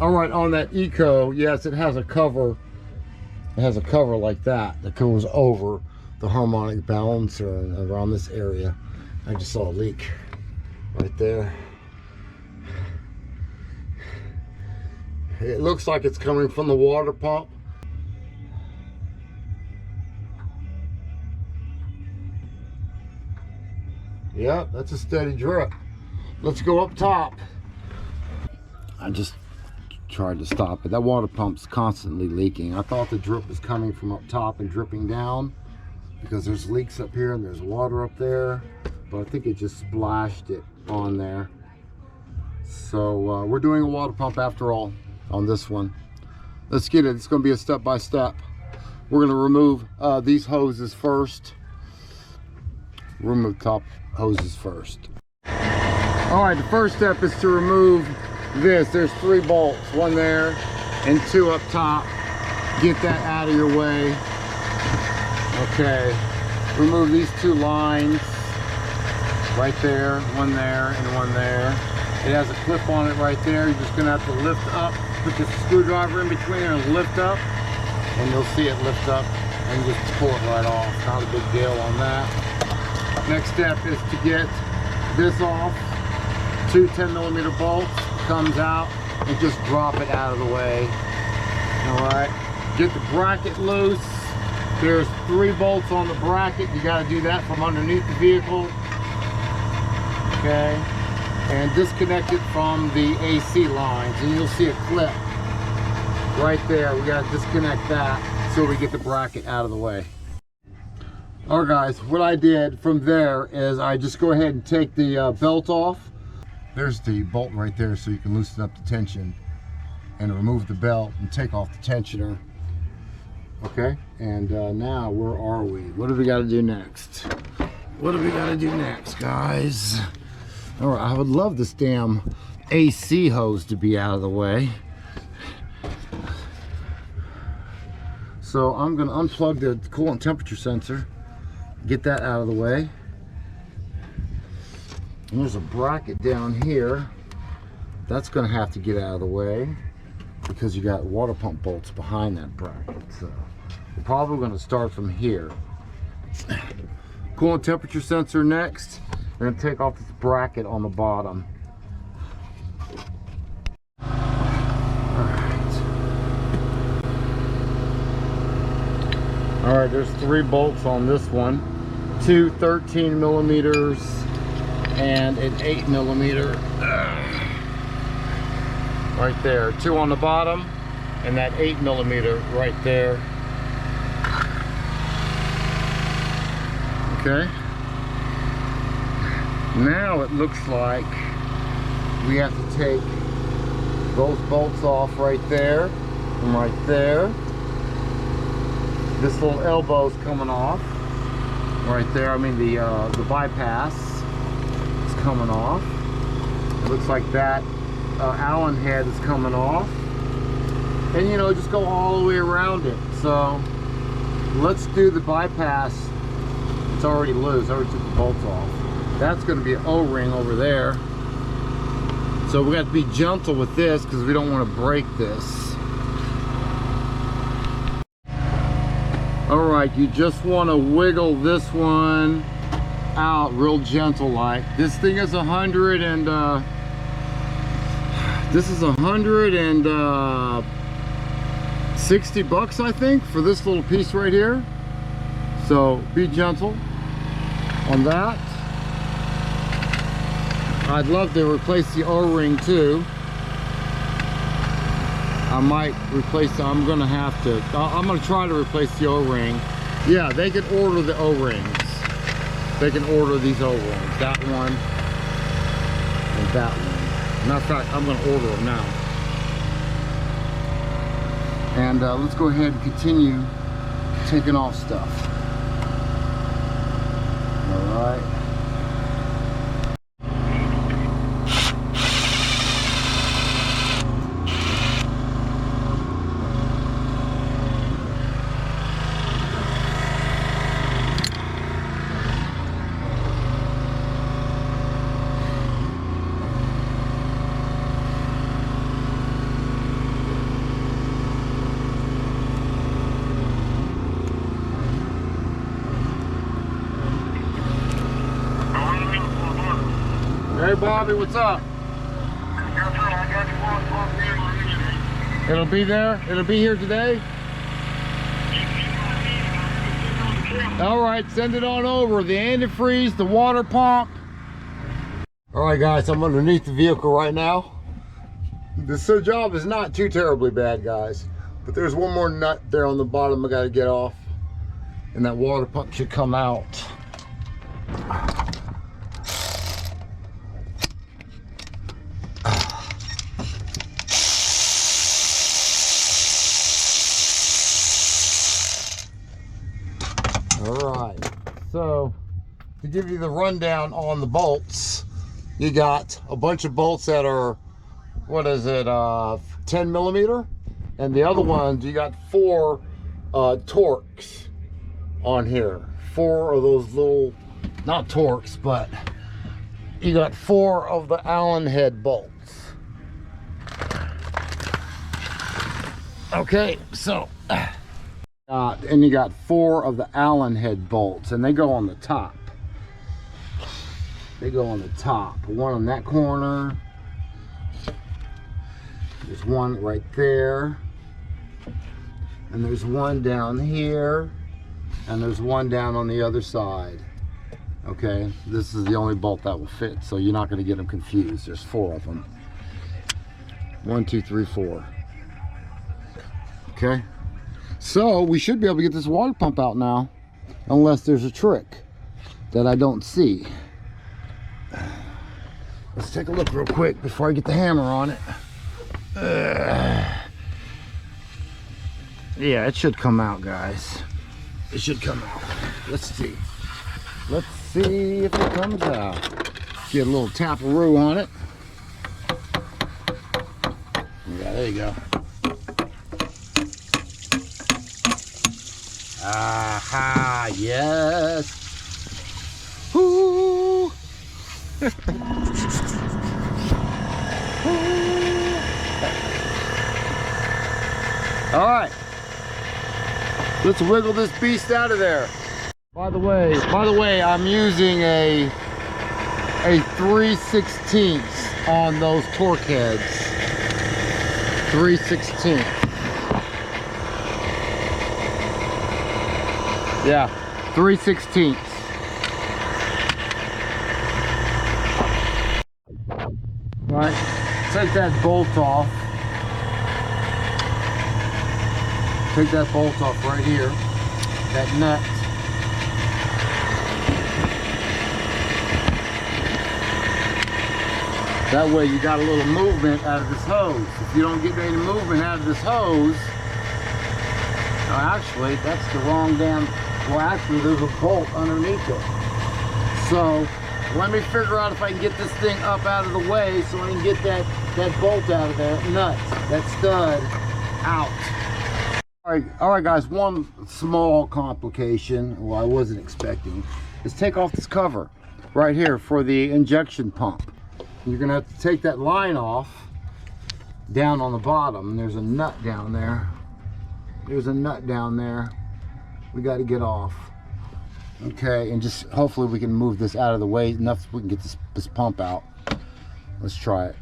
All right, on that Eco, yes, it has a cover. It has a cover like that goes over the harmonic balancer and around this area. I just saw a leak right there. It looks like it's coming from the water pump. Yeah, that's a steady drip. Let's go up top. I just tried to stop it. That water pump's constantly leaking. I thought the drip was coming from up top and dripping down because there's leaks up here and there's water up there, but I think it just splashed it on there. So we're doing a water pump after all on this one. Let's get it. It's going to be a step-by-step. We're going to remove these hoses first. Remove top hoses first. All right, the first step is to remove this. There's 3 bolts, 1 there and 2 up top. Get that out of your way. Okay, remove these 2 lines right there, 1 there and 1 there. It has a clip on it right there. You're just gonna have to lift up, put the screwdriver in between and lift up, and you'll see it lift up and just pull it right off. Not a big deal on that. Next step is to get this off. 2 10mm bolts, comes out, and just drop it out of the way. All right, get the bracket loose. There's 3 bolts on the bracket. You got to do that from underneath the vehicle. Okay, and disconnect it from the AC lines, and you'll see a clip right there. We got to disconnect that so we get the bracket out of the way. All right, guys, what I did from there is I just go ahead and take the belt off. There's the bolt right there, so you can loosen up the tension and remove the belt and take off the tensioner. Okay, and now where are we? What do we got to do next? What do we got to do next, guys? All right, I would love this damn AC hose to be out of the way. So I'm going to unplug the coolant temperature sensor, get that out of the way. And there's a bracket down here. That's going to have to get out of the way because you got water pump bolts behind that bracket. So we're probably going to start from here. Coolant temperature sensor next. We're going to take off this bracket on the bottom. All right, there's 3 bolts on this one. 2 13mm and an 8mm. Right there. 2 on the bottom and that 8mm right there. Okay. Now it looks like we have to take those bolts off right there and right there. This little elbow's coming off right there. I mean the bypass is coming off. It looks like that Allen head is coming off, and you know, just go all the way around it. So let's do the bypass. It's already loose. I already took the bolts off. That's going to be an O-ring over there. So we got to be gentle with this because we don't want to break this. All right, you just want to wiggle this one out real gentle like. This thing is 100 and this is 160 bucks, I think, for this little piece right here. So be gentle on that. I'd love to replace the O-ring too. I might replace, I'm gonna have to, I'm gonna try to replace the O-ring. Yeah, they can order the O-rings. They can order these O-rings. That one and that one. Matter of fact, I'm gonna order them now. And let's go ahead and continue taking off stuff. All right. Bobby, what's up? It'll be there? It'll be here today? All right, send it on over. The antifreeze, the water pump. All right, guys, I'm underneath the vehicle right now. This job is not too terribly bad, guys. But there's one more nut there on the bottom I gotta get off. And that water pump should come out. All right, so to give you the rundown on the bolts, you got a bunch of bolts that are, what is it, 10 millimeter, and the other ones, you got 4 Torx on here. 4 of those little, not Torx, but you got 4 of the Allen head bolts. Okay, so and you got 4 of the Allen head bolts, and they go on the top. They go on the top. One on that corner. There's one right there. And there's one down here. And there's one down on the other side. Okay, this is the only bolt that will fit, so you're not going to get them confused. There's 4 of them. 1, 2, 3, 4. Okay, so we should be able to get this water pump out now, unless there's a trick that I don't see. Let's take a look real quick before I get the hammer on it. Yeah, it should come out, guys. It should come out. Let's see. Let's see if it comes out. Get a little taparoo on it. Yeah, there you go. Aha, yes. Woo. All right, let's wiggle this beast out of there. By the way, I'm using a 3/16 on those torque heads. 3/16. Yeah, 3/16. All right, take that bolt off. Take that bolt off right here, that nut. That way you got a little movement out of this hose. If you don't get any movement out of this hose, actually that's the wrong damn, well actually there's a bolt underneath it. So let me figure out if I can get this thing up out of the way so I can get that bolt out of there, nut, that stud out. All right, guys, one small complication, well, I wasn't expecting, is take off this cover right here for the injection pump. You're gonna have to take that line off down on the bottom. There's a nut down there. There's a nut down there. We got to get off. Okay, and just hopefully we can move this out of the way enough so we can get this pump out. Let's try it.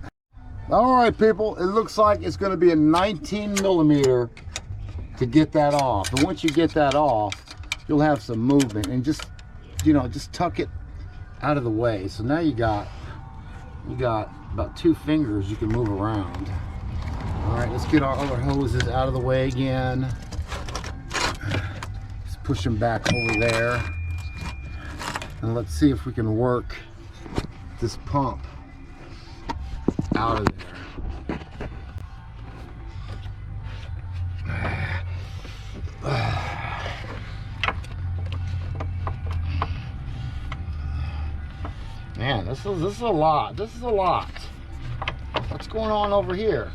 All right, people, it looks like it's gonna be a 19 millimeter to get that off. And once you get that off, you'll have some movement, and just, you know, just tuck it out of the way. So now you got about 2 fingers you can move around. All right, let's get our other hoses out of the way again. Just push them back over there. And let's see if we can work this pump out of there. Man, this is a lot. This is a lot. What's going on over here?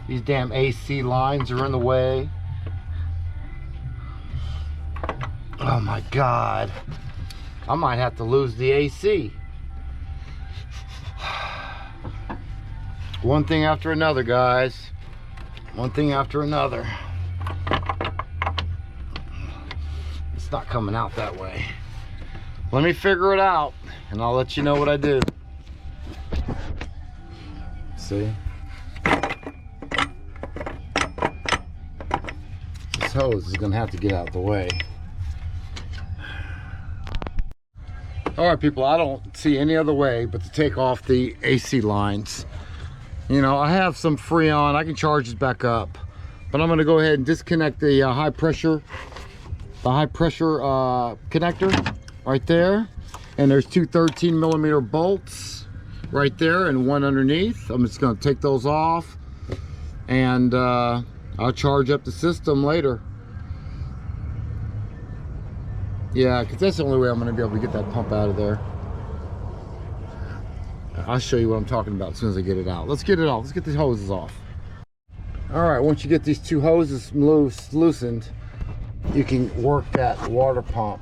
These damn AC lines are in the way. Oh my God. I might have to lose the AC. One thing after another, guys. One thing after another. It's not coming out that way. Let me figure it out, and I'll let you know what I do. See? This hose is gonna have to get out of the way. All right, people, I don't see any other way but to take off the AC lines. You know, I have some Freon. I can charge this back up, but I'm gonna go ahead and disconnect the high pressure connector right there. And there's two 13mm bolts right there and one underneath. I'm just gonna take those off, and I'll charge up the system later. Yeah, because that's the only way I'm gonna be able to get that pump out of there. I'll show you what I'm talking about as soon as I get it out. Let's get it off. Let's get the hoses off. All right, once you get these two hoses loosened, you can work that water pump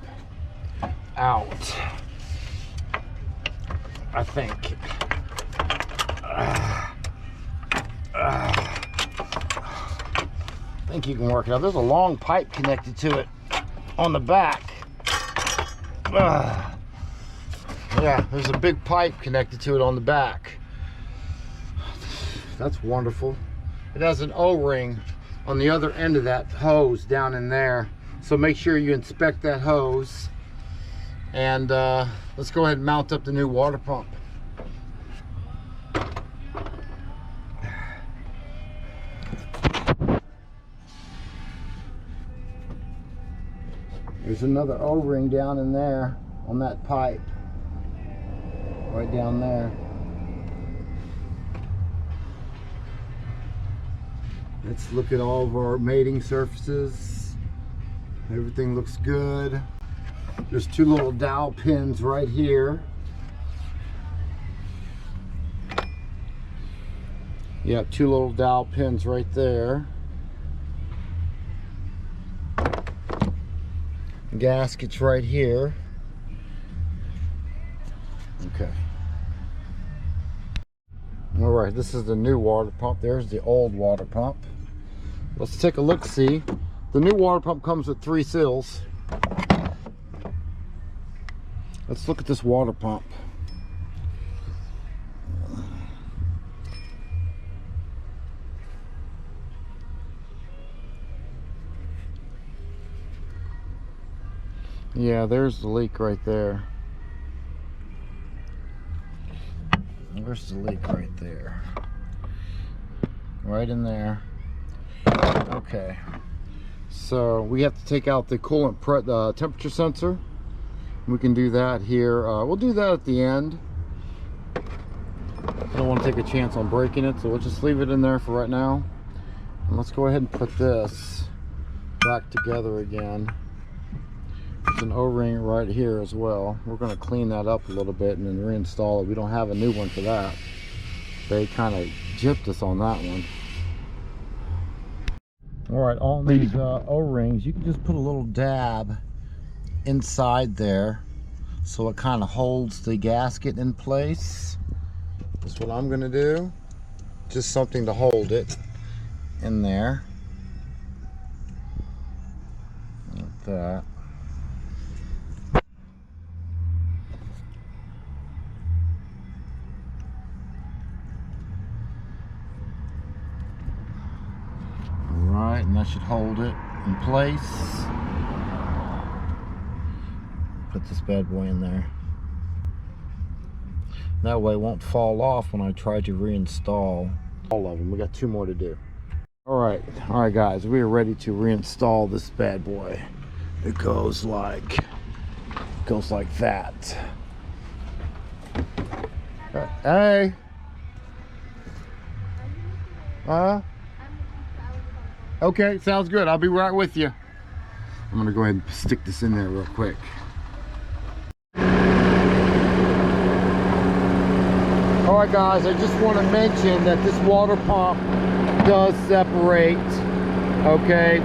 out. I think. I think you can work it out. There's a long pipe connected to it on the back. Yeah, there's a big pipe connected to it on the back. That's wonderful. It has an O-ring on the other end of that hose down in there. So make sure you inspect that hose. And let's go ahead and mount up the new water pump. There's another O-ring down in there on that pipe. Right down there. Let's look at all of our mating surfaces. Everything looks good. There's two little dowel pins right here. Yeah, two little dowel pins right there. Gaskets right here. Okay. All right, this is the new water pump. There's the old water pump. Let's take a look, see. The new water pump comes with 3 seals. Let's look at this water pump. Yeah, there's the leak right there. Where's the leak? Right there. Right in there. Okay. So we have to take out the coolant temperature sensor. We can do that here. We'll do that at the end. I don't want to take a chance on breaking it, so we'll just leave it in there for right now. And let's go ahead and put this back together again. There's an O-ring right here as well. We're going to clean that up a little bit and then reinstall it. We don't have a new one for that. They kind of gypped us on that one. Alright, on these O-rings, you can just put a little dab inside there so it kind of holds the gasket in place. That's what I'm going to do. Just something to hold it in there. Like that. Alright, and that should hold it in place. Put this bad boy in there. That way it won't fall off when I try to reinstall all of them. We got 2 more to do. Alright guys, we are ready to reinstall this bad boy. It goes like that. Hey. Okay, sounds good. I'll be right with you. I'm gonna go ahead and stick this in there real quick. Alright guys, I just want to mention that this water pump does separate. Okay,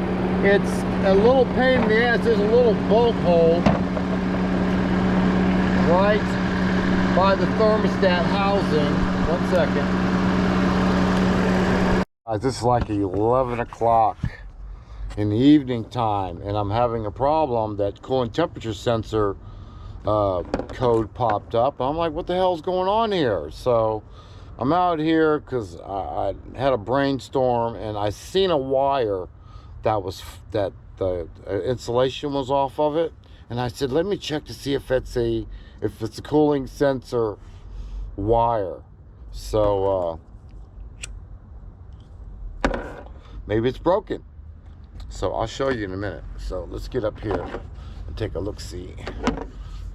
it's a little pain in the ass. There's a little bolt hole right by the thermostat housing. 1 second. This is like 11 o'clock in the evening time, and I'm having a problem that coolant temperature sensor code popped up. I'm like, what the hell's going on here? So I'm out here because I had a brainstorm, and I seen a wire that the insulation was off of it, and I said, let me check to see if it's a cooling sensor wire. So maybe it's broken. So I'll show you in a minute. So let's get up here and take a look-see.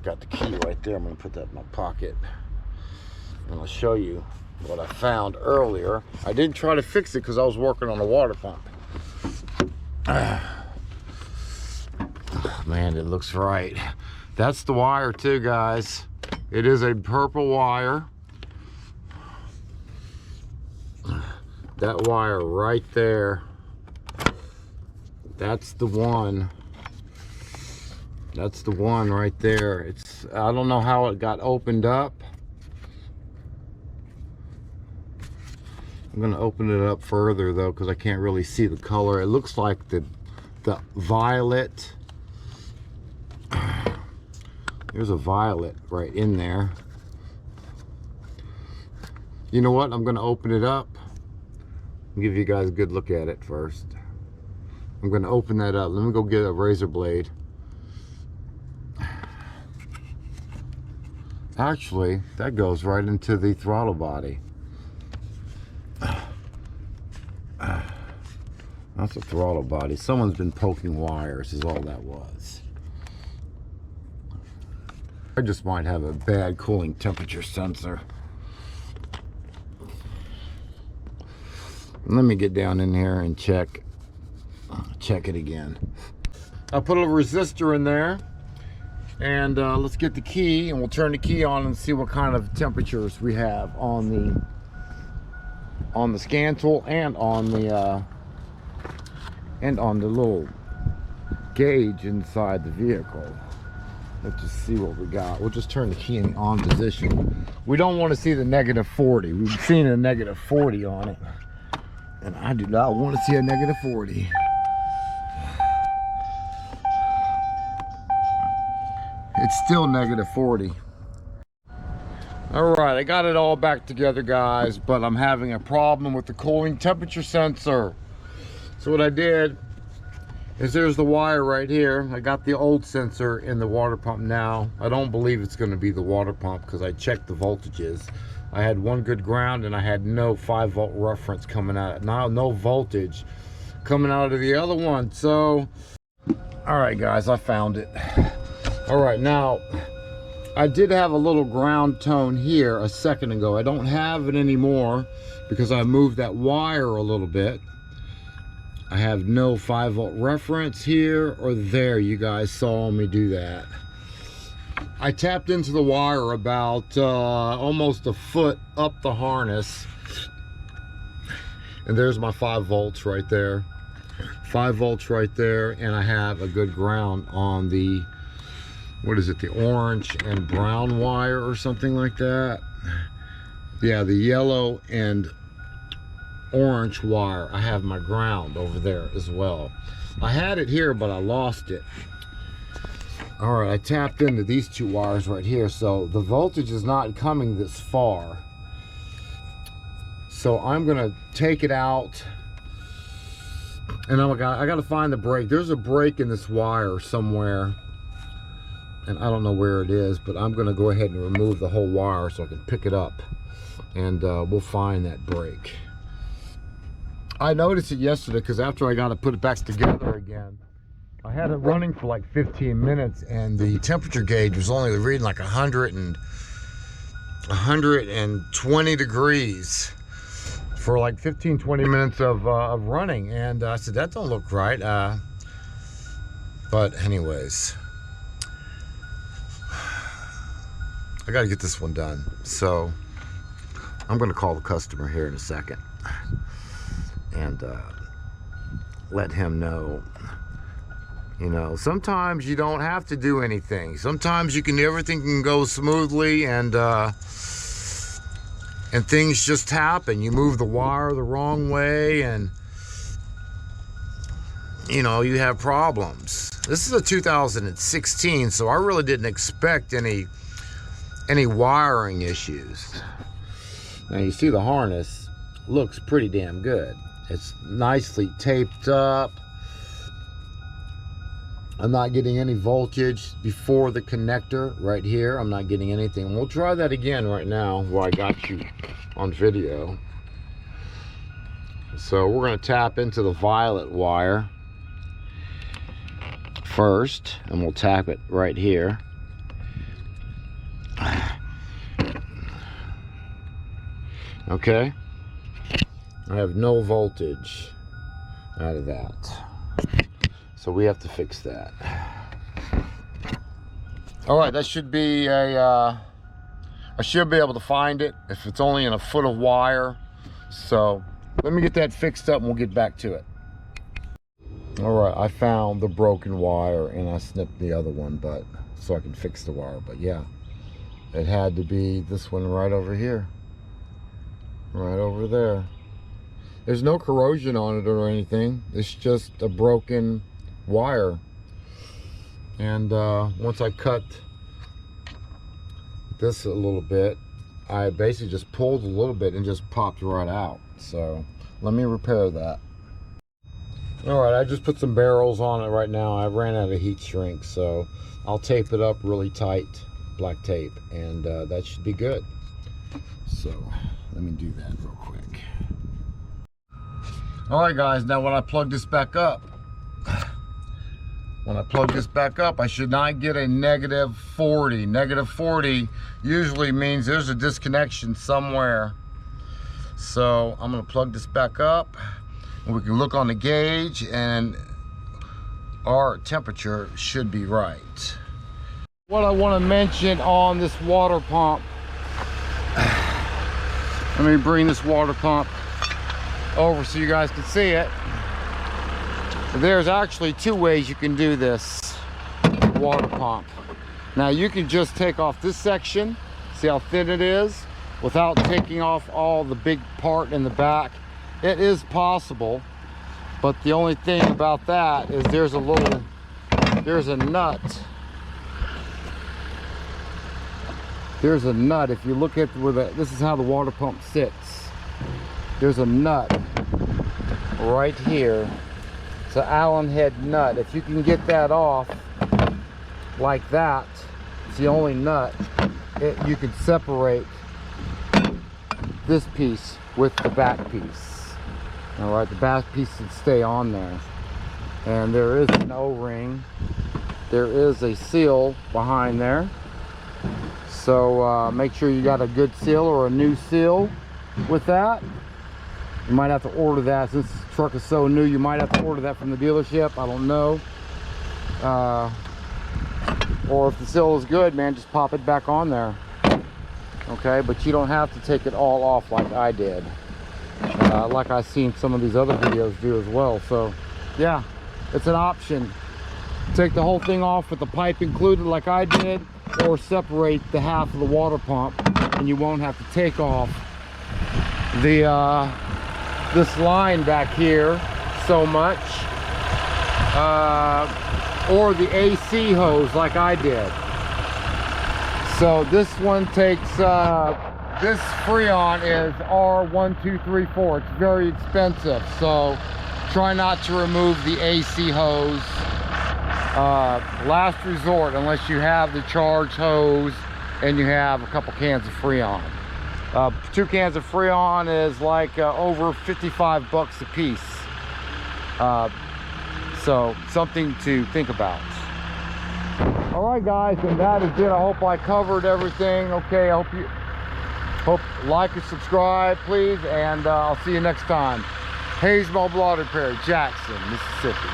Got the key right there. I'm gonna put that in my pocket, and I'll show you what I found earlier. I didn't try to fix it because I was working on a water pump. Man, it looks right. That's the wire too, guys. It is a purple wire. That wire right there. That's the one. That's the one right there. I don't know how it got opened up. I'm gonna open it up further though, because I can't really see the color. It looks like the violet. There's a violet right in there. You know what? I'm gonna open it up and give you guys a good look at it first. I'm gonna open that up. Let me go get a razor blade. Actually, that goes right into the throttle body. That's a throttle body. Someone's been poking wires is all that was. I just might have a bad cooling temperature sensor. Let me get down in here and check it again. I put a resistor in there, and let's get the key, and we'll turn the key on and see what kind of temperatures we have on the scan tool and on the little gauge inside the vehicle. Let's just see what we got. We'll just turn the key in the on position. We don't want to see the -40. We've seen a -40 on it, and I do not want to see a -40. It's still -40. All right, I got it all back together, guys, but I'm having a problem with the cooling temperature sensor. So what I did is there's the wire right here. I got the old sensor in the water pump now. I don't believe it's going to be the water pump because I checked the voltages. I had one good ground, and I had no 5-volt reference coming out. Now no voltage coming out of the other one. So, all right, guys, I found it. All right, now I did have a little ground tone here a second ago. I don't have it anymore because I moved that wire a little bit. I have no 5-volt reference here or there. You guys saw me do that. I tapped into the wire about almost a foot up the harness, and there's my 5 volts right there. 5 volts right there, and I have a good ground on the, what is it, the orange and brown wire or something like that. Yeah, the yellow and orange wire. I have my ground over there as well. I had it here, but I lost it. All right, I tapped into these 2 wires right here, so the voltage is not coming this far. So I'm gonna take it out, and I gotta find the break. There's a break in this wire somewhere, and I don't know where it is, but I'm gonna go ahead and remove the whole wire so I can pick it up, and we'll find that break. I noticed it yesterday because after I got to put it back together again, I had it running for like 15 minutes, and the temperature gauge was only reading like 120 degrees for like 15-20 minutes of running, and I said, that don't look right. But anyways, I got to get this one done, so I'm going to call the customer here in a second and let him know. You know, sometimes you don't have to do anything. Sometimes everything can go smoothly, and things just happen. You move the wire the wrong way, and you know, you have problems. This is a 2016, so I really didn't expect any wiring issues. Now you see the harness looks pretty damn good. It's nicely taped up. I'm not getting any voltage before the connector right here. I'm not getting anything. We'll try that again right now while I got you on video. So we're going to tap into the violet wire first, and we'll tap it right here. Okay, I have no voltage out of that, so we have to fix that. All right, that should be I should be able to find it if it's only in a foot of wire. So let me get that fixed up and we'll get back to it. All right, I found the broken wire and I snipped the other one, but so I can fix the wire. But yeah, it had to be this one right over here, right over there. There's no corrosion on it or anything. It's just a broken wire. And once I cut this a little bit, I basically just pulled a little bit and just popped right out. So let me repair that. All right, I just put some barrels on it right now. I ran out of heat shrink, so I'll tape it up really tight, black tape, and that should be good. So let me do that real quick. All right, guys, now when I plug this back up, I should not get a negative 40. Negative 40 usually means there's a disconnection somewhere. So I'm gonna plug this back up, and we can look on the gauge, and our temperature should be right. What I want to mention on this water pump, let me bring this water pump over so you guys can see it. There's actually two ways you can do this water pump. Now you can just take off this section, see how thin it is, without taking off all the big part in the back. It is possible, but the only thing about that is there's a nut. There's a nut. If you look at where this is how the water pump sits. There's a nut right here. It's an Allen head nut. If you can get that off like that, it's the only nut. You can separate this piece with the back piece. All right, the back piece should stay on there. And there is an O-ring. There is a seal behind there. So make sure you got a good seal or a new seal with that. You might have to order that since the truck is so new. You might have to order that from the dealership. I don't know. Or if the seal is good, man, just pop it back on there. Okay, but you don't have to take it all off like I did. Like I've seen some of these other videos do as well. So yeah, it's an option. Take the whole thing off with the pipe included like I did, or separate the half of the water pump, and you won't have to take off the this line back here so much, or the AC hose like I did. So this one takes this Freon is R1234. It's very expensive, so try not to remove the AC hose. Last resort, unless you have the charge hose and you have a couple cans of Freon. 2 cans of Freon is like over 55 bucks a piece. So something to think about. All right, guys, and that is it. I hope I covered everything. Okay, I hope you like and subscribe, please, and I'll see you next time. Hayes Mobile Auto Repair, Jackson, Mississippi.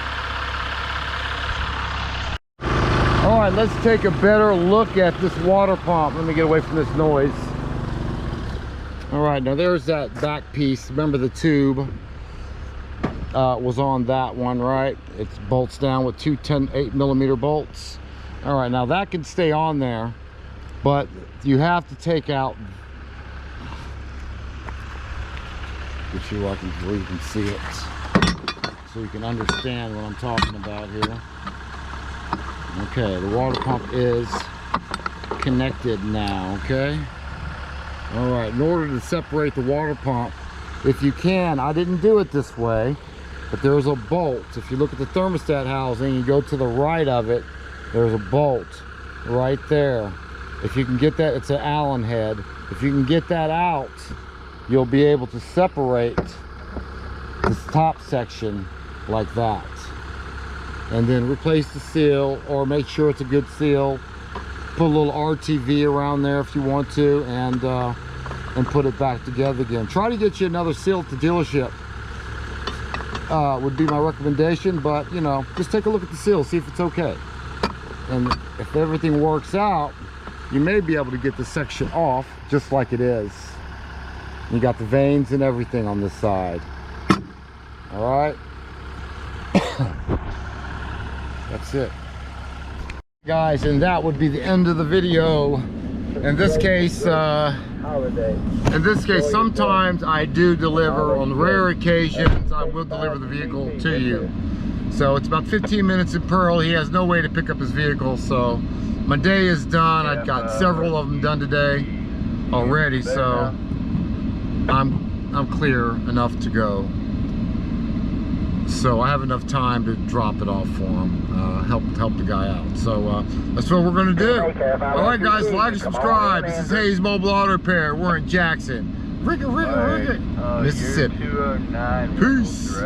All right, let's take a better look at this water pump. Let me get away from this noise. All right, now there's that back piece. Remember the tube was on that one, right? It bolts down with two 8mm bolts. All right, now that can stay on there, but you have to take out, get you where you can see it, so you can understand what I'm talking about here. Okay, the water pump is connected now, okay? All right, in order to separate the water pump, if you can, I didn't do it this way, but there's a bolt. If you look at the thermostat housing, you go to the right of it, there's a bolt right there. If you can get that, it's an Allen head. If you can get that out, you'll be able to separate this top section like that. And then replace the seal, or make sure it's a good seal. Put a little RTV around there if you want to, and put it back together again. Try to get you another seal at the dealership. Would be my recommendation, but you know, just take a look at the seal, see if it's okay. And if everything works out, you may be able to get this section off just like it is. You got the vanes and everything on this side. All right. That's it, guys, and that would be the end of the video. In this case, sometimes I do deliver. On rare occasions, I will deliver the vehicle to you. So it's about 15 minutes in Pearl. He has no way to pick up his vehicle, so my day is done. I've got several of them done today already, so I'm clear enough to go. So I have enough time to drop it off for him, help the guy out. So that's what we're gonna do. All right, guys, like and subscribe. This is Hayes Mobile Auto Repair. We're in Jackson, Mississippi. Peace.